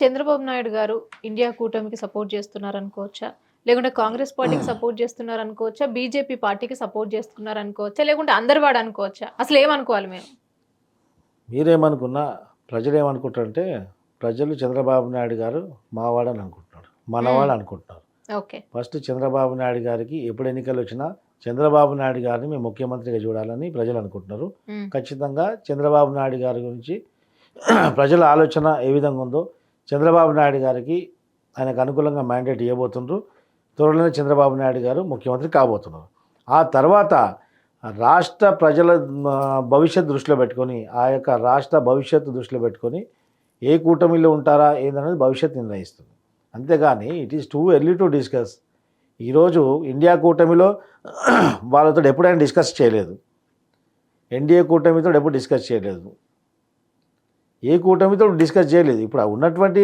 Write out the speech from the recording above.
చంద్రబాబు నాయుడు గారు ఇండియా కూటమికి సపోర్ట్ చేస్తున్నారనుకోవచ్చా? లేకుంటే కాంగ్రెస్ పార్టీకి సపోర్ట్ చేస్తున్నారనుకోవచ్చా? బీజేపీ పార్టీకి సపోర్ట్ చేస్తున్నారనుకోవచ్చా? లేకుంటే అందరి వాడనుకోవచ్చా? అసలేమనుకోవాలి మేము? మీరేమనుకున్నా ప్రజలేమనుకుంటారంటే, ప్రజలు చంద్రబాబు నాయుడు గారు మావాడని అనుకుంటున్నారు, మనవాడు అనుకుంటున్నారు. ఓకే. ఫస్ట్ చంద్రబాబు నాయుడు గారికి ఎప్పుడు ఎన్నికలు వచ్చినా చంద్రబాబు నాయుడు గారిని మేము ముఖ్యమంత్రిగా చూడాలని ప్రజలు అనుకుంటున్నారు. ఖచ్చితంగా చంద్రబాబు నాయుడు గారి గురించి ప్రజల ఆలోచన ఏ విధంగా ఉందో చంద్రబాబు నాయుడు గారికి ఆయనకు అనుకూలంగా మ్యాండేట్ ఇవ్వబోతున్నారు. త్వరలోనే చంద్రబాబు నాయుడు గారు ముఖ్యమంత్రి కాబోతున్నారు. ఆ తర్వాత రాష్ట్ర ప్రజల భవిష్యత్తు దృష్టిలో పెట్టుకొని, ఆ యొక్క రాష్ట్ర భవిష్యత్తు దృష్టిలో పెట్టుకొని ఏ కూటమిలో ఉంటారా ఏందనేది భవిష్యత్తు నిర్ణయిస్తుంది. అంతేగాని it is too early to discuss. ఈరోజు ఇండియా కూటమిలో వాళ్ళతో ఎప్పుడైనా డిస్కస్ చేయలేదు, ఎన్డీఏ కూటమితో ఎప్పుడు డిస్కస్ చేయలేదు, ఏ కూటమితో డిస్కస్ చేయలేదు. ఇప్పుడు ఉన్నటువంటి